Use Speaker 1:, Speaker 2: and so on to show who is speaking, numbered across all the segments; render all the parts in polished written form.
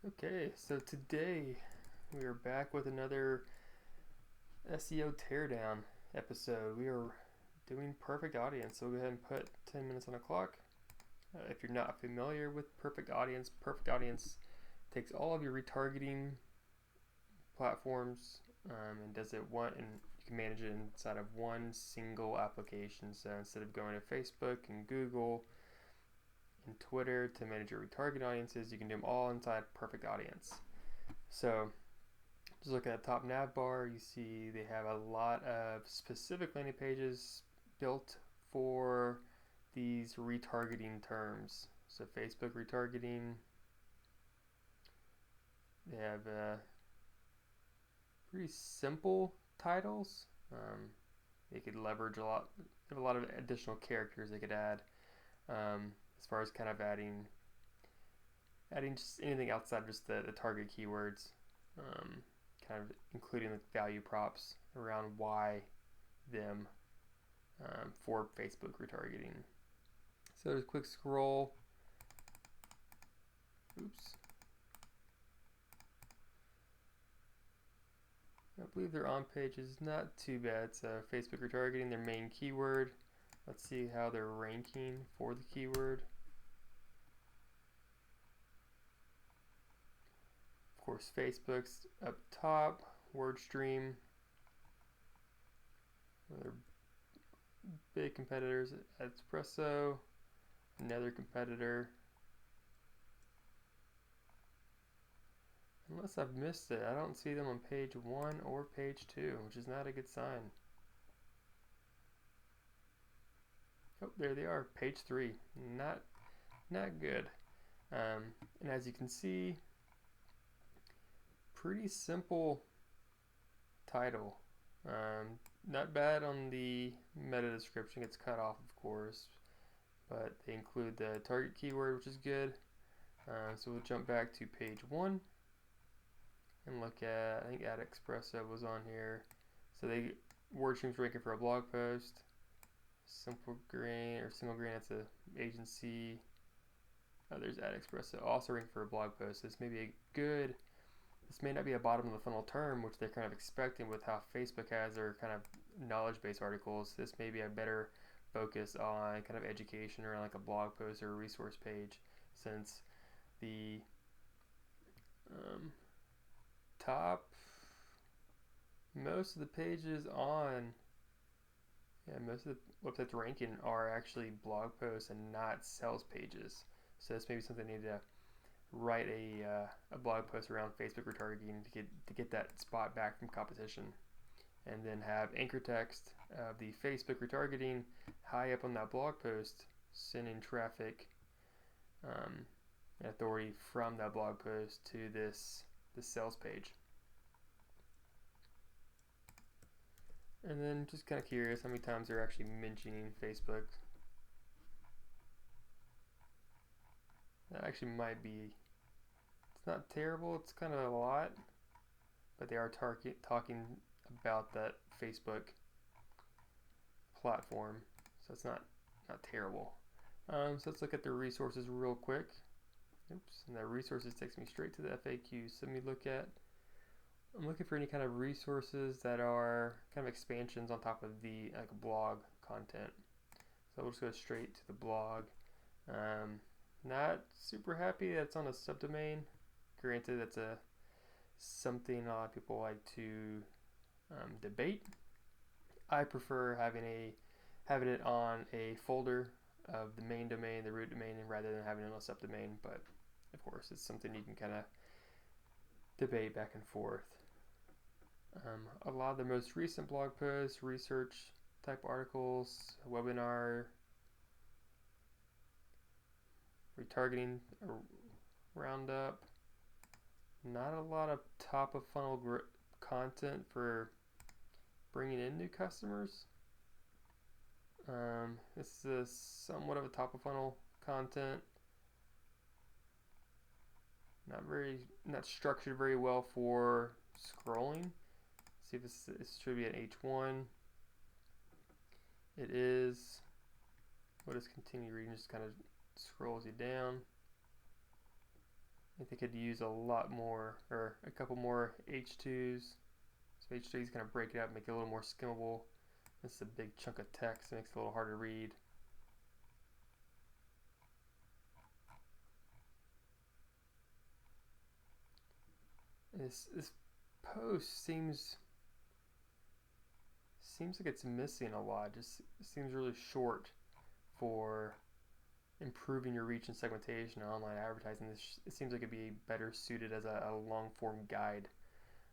Speaker 1: Okay, so today we are back with another SEO Teardown episode. We are doing perfect audience, so we'll go ahead and put 10 minutes on the clock. If you're not familiar with perfect audience takes all of your retargeting platforms and does it and you can manage it inside of one single application. So instead of going to Facebook and Google and Twitter to manage your retargeting audiences, you can do them all inside perfect audience. So just looking at the top nav bar, you see they have a lot of specific landing pages built for these retargeting terms. So Facebook retargeting, they have pretty simple titles. They could leverage a lot. They have a lot of additional characters they could add as far as kind of adding just anything outside just the target keywords. Kind of including the value props around why them for Facebook retargeting. So there's a quick scroll. Oops. I believe their on page is not too bad. So Facebook retargeting, their main keyword. Let's see how they're ranking for the keyword. Of course, Facebook's up top. WordStream, another big competitors. Espresso, another competitor. Unless I've missed it, I don't see them on page 1 or page 2, which is not a good sign. Oh, there they are, page 3. Not good. And as you can see, pretty simple title. Not bad on the meta description, gets cut off of course, but they include the target keyword, which is good. So we'll jump back to page 1 and look at, I think Ad Espresso was on here. So WordStream's ranking for a blog post. Single Grain, that's a agency. There's Ad Espresso, also ranking for a blog post. This may not be a bottom of the funnel term, which they're kind of expecting with how Facebook has their kind of knowledge-based articles. This may be a better focus on kind of education or like a blog post or a resource page, since the top most of the pages on most of the websites ranking are actually blog posts and not sales pages. So this may be something they need to write a blog post around Facebook retargeting to get that spot back from competition, and then have anchor text of the Facebook retargeting high up on that blog post, sending traffic and authority from that blog post to this sales page. And then just kind of curious how many times they're actually mentioning Facebook. That actually might be, it's not terrible, it's kind of a lot, but they are talking about that Facebook platform, so it's not terrible. So let's look at the resources real quick. Oops, and the resources takes me straight to the FAQ. So I'm looking for any kind of resources that are kind of expansions on top of the blog content. So we'll just go straight to the blog. Not super happy that it's on a subdomain. Granted, that's something a lot of people like to debate. I prefer having it on a folder of the main domain, the root domain, rather than having it on a subdomain. But of course, it's something you can kind of debate back and forth. A lot of the most recent blog posts, research type articles, webinar, retargeting roundup. Not a lot of top of funnel content for bringing in new customers. This is somewhat of a top of funnel content. Not structured very well for scrolling. See if this should be an H1. It is. We'll just continue reading, just kind of scrolls you down. think they could use a lot more, or a couple more H2s. So H2 is going to break it up, make it a little more skimmable. This is a big chunk of text, it makes it a little harder to read. This post seems like it's missing a lot. Just seems really short for improving your reach and segmentation and online advertising. It seems like it'd be better suited as a long form guide.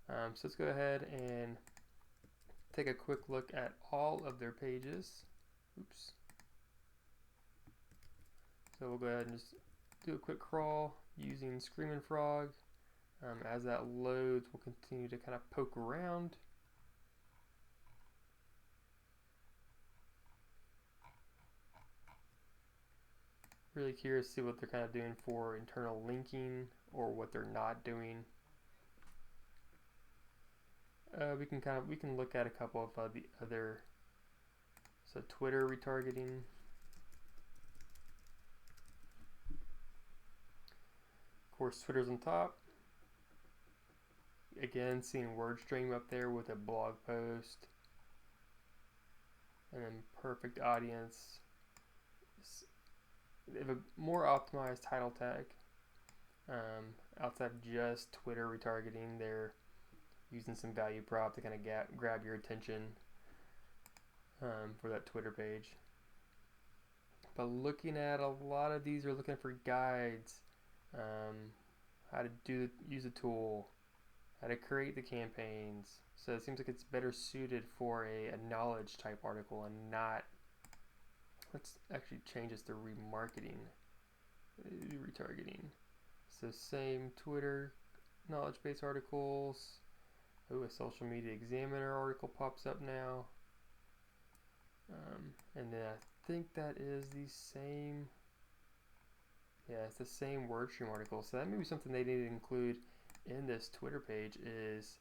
Speaker 1: So let's go ahead and take a quick look at all of their pages. Oops. So we'll go ahead and just do a quick crawl using Screaming Frog. As that loads, we'll continue to kind of poke around. Really curious to see what they're kind of doing for internal linking or what they're not doing. We can look at a couple of the other. So Twitter retargeting. Of course, Twitter's on top. Again, seeing WordStream up there with a blog post, and then perfect audience. They have a more optimized title tag. Outside of just Twitter retargeting, they're using some value prop to kind of grab your attention for that Twitter page. But looking at a lot of these are looking for guides, how to use a tool, how to create the campaigns. So it seems like it's better suited for a knowledge type article and not. Let's actually change this to remarketing, retargeting. So same Twitter knowledge base articles. Oh, a Social Media Examiner article pops up now. And then I think that is the same. Yeah, it's the same WordStream article. So that may be something they need to include in this Twitter page, is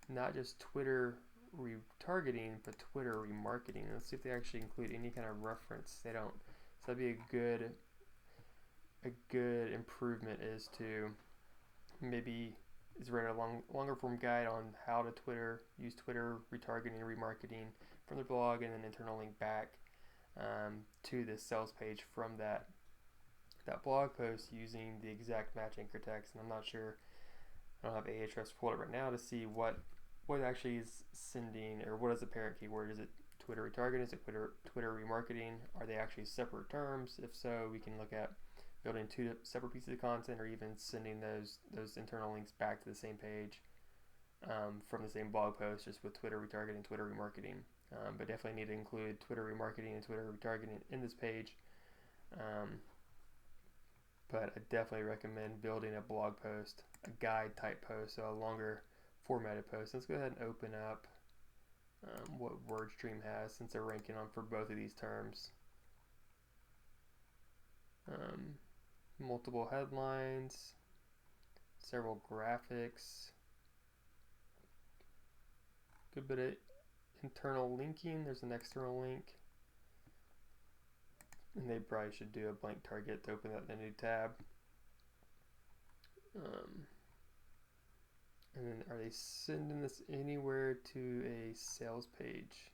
Speaker 1: not just Twitter retargeting, but Twitter remarketing. Let's see if they actually include any kind of reference. They don't. So that'd be a good improvement is to maybe write a longer form guide on how to use Twitter retargeting and remarketing from their blog, and then internal link back to the sales page from that blog post using the exact match anchor text. And I'm not sure, I don't have Ahrefs pulled up right now to see what actually is sending, or what is the parent keyword. Is it Twitter retargeting? Is it Twitter remarketing? Are they actually separate terms? If so, we can look at building two separate pieces of content, or even sending those internal links back to the same page from the same blog post, just with Twitter retargeting, Twitter remarketing. But definitely need to include Twitter remarketing and Twitter retargeting in this page. But I definitely recommend building a blog post, a guide type post, so a longer formatted post. Let's go ahead and open up what WordStream has, since they're ranking on for both of these terms. Multiple headlines, several graphics, good bit of internal linking. There's an external link, and they probably should do a blank target to open up the new tab. And then are they sending this anywhere to a sales page?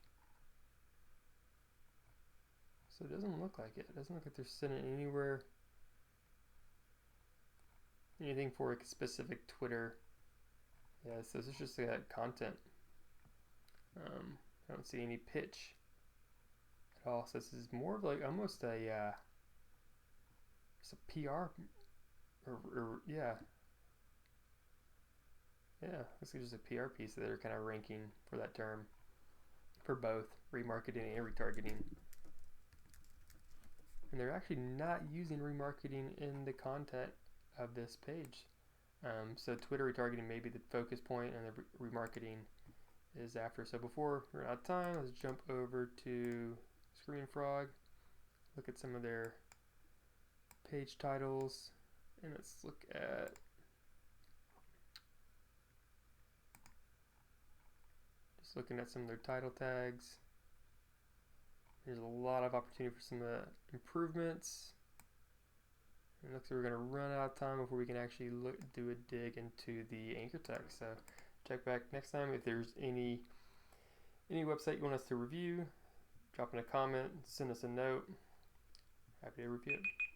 Speaker 1: So it doesn't look like it. It doesn't look like they're sending anywhere, anything for a specific Twitter. Yeah, so this is just content. I don't see any pitch at all. So this is more of like almost a it's a PR, or yeah. Yeah, this is just a PR piece that they're kind of ranking for that term for both remarketing and retargeting. And they're actually not using remarketing in the content of this page. So Twitter retargeting may be the focus point, and the remarketing is after. So before we're out of time, let's jump over to Screaming Frog, look at some of their page titles, and let's look at looking at some of their title tags. There's a lot of opportunity for some improvements. It looks like we're going to run out of time before we can actually do a dig into the anchor text. So check back next time. If there's any website you want us to review, drop in a comment, send us a note. Happy to review it.